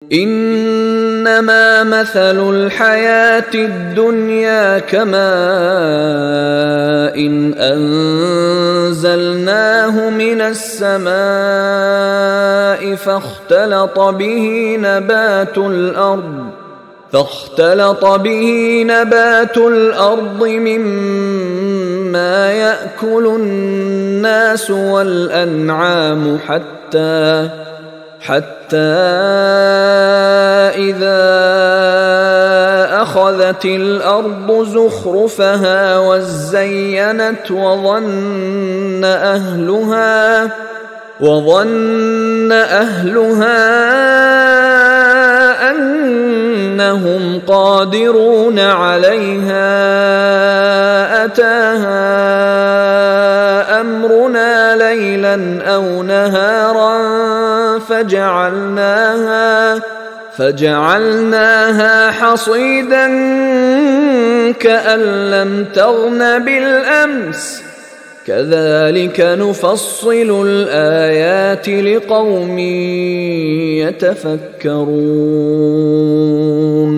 انما مثل الحياة الدنيا كماء إن انزلناه من السماء فاختلط به نبات الأرض مما يأكل الناس والأنعام حتى إذا أخذت الأرض زخرفها وزينت وظن أهلها أنهم قادرون عليها أتاها أمرنا ليلا أو نهارا فجعلناها حصيدا كأن لم تغن بالأمس كذلك نفصل الآيات لقوم يتفكرون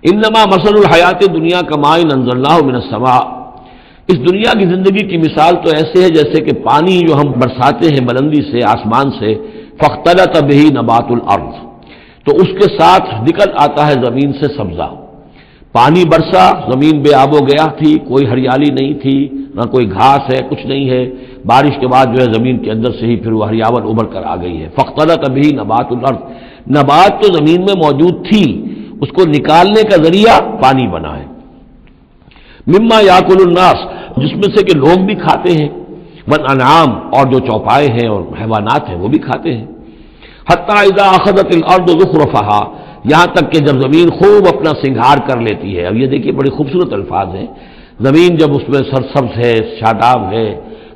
انما مثل الحیات دنیا کماء انزلناہ من السماء، اس دنیا کی زندگی کی مثال تو ایسے ہے جیسے کہ پانی جو ہم برساتے ہیں بلندی سے آسمان سے، فاختلط به نبات الارض، تو اس کے ساتھ نکل آتا ہے زمین سے سبزہ۔ پانی برسا، زمین بے آب و گیا تھی، کوئی ہریالی نہیں تھی، نہ کوئی گھاس ہے، کچھ نہیں ہے، بارش کے بعد جو ہے زمین کے اندر سے ہی پھر وہ ہریاول ابھر کر آ گئی ہے۔ فاختلط به نبات الارض، نبات تو زمین میں موجود تھی، اس کو نکالنے کا ذریعہ پانی بنا ہے۔ مما یاکل الناس، جس میں سے کہ لوگ بھی کھاتے ہیں، والانعام، اور جو چوپائے ہیں اور حیوانات ہیں وہ بھی کھاتے ہیں۔ حتی اذا اخذت الارض زخرفها، یہاں تک کہ جب زمین خوب اپنا سنگھار کر لیتی ہے۔ اب یہ دیکھیے بڑے خوبصورت الفاظ ہیں، زمین جب اس میں سرسبز ہے، شاداب ہے،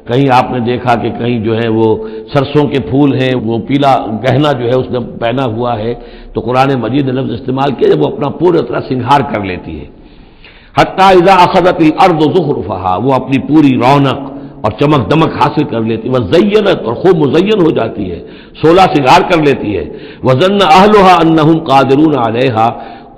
کہیں آپ نے دیکھا کہ کہیں جو ہے وہ سرسوں کے پھول ہیں، وہ پیلا گہنا جو ہے اس نے پہنا ہوا ہے، تو قرآن مجید نے لفظ استعمال کیا جب وہ اپنا پورے طرح سنگھار کر لیتی ہے۔ حتی اذا اخذت الارض زخرفها، وہ اپنی پوری رونق اور چمک دمک حاصل کر لیتی ہے، وزینت، اور خوب مزین ہو جاتی ہے، سولہ سنگھار کر لیتی ہے۔ وظن اہلها انہم قادرون علیہا،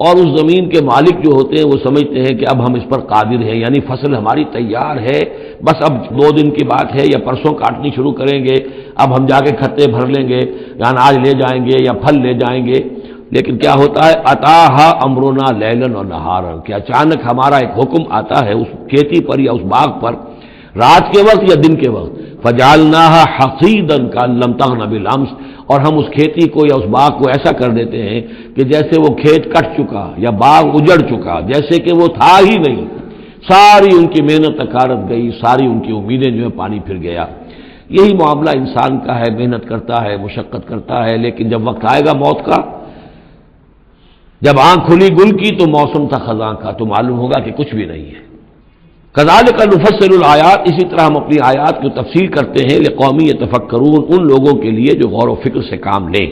اور اس زمین کے مالک جو ہوتے ہیں وہ سمجھتے ہیں کہ اب ہم اس پر قادر ہیں، یعنی فصل ہماری تیار ہے، بس اب 2 دن کی بات ہے یا پرسوں کاٹنی شروع کریں گے، اب ہم جا کے کھتے بھر لیں گے، یا اناج لے جائیں گے یا پھل لے جائیں گے۔ لیکن کیا ہوتا ہے، اتاہا امرنا لیلا و نہارا، کہ اچانک ہمارا ایک حکم آتا ہے اس کھیتی پر یا اس باغ پر، رات کے وقت یا دن کے وقت، فجعلناها حصیدا کأن لم تغن بالامس، اور ہم اس کھیتی کو یا اس باغ کو ایسا کر دیتے ہیں کہ جیسے وہ کھیت کٹ چکا یا باغ اجڑ چکا، جیسے کہ وہ تھا ہی نہیں، ساری ان کی محنت اکارت گئی، ساری ان کی امیدیں جو ہے پانی پھر گیا۔ یہی معاملہ انسان کا ہے، محنت کرتا ہے، مشقت کرتا ہے، لیکن جب وقت آئے گا موت کا، جب آنکھ کھلی گل کی تو موسم تھا خزاں کا، تو معلوم ہوگا کہ کچھ بھی نہیں ہے۔ کذالک نفصل الآیات، اسی طرح ہم اپنی آیات کی تفصیل کرتے ہیں لقوم یتفکرون، ان لوگوں کے لیے جو غور و فکر سے کام لیں۔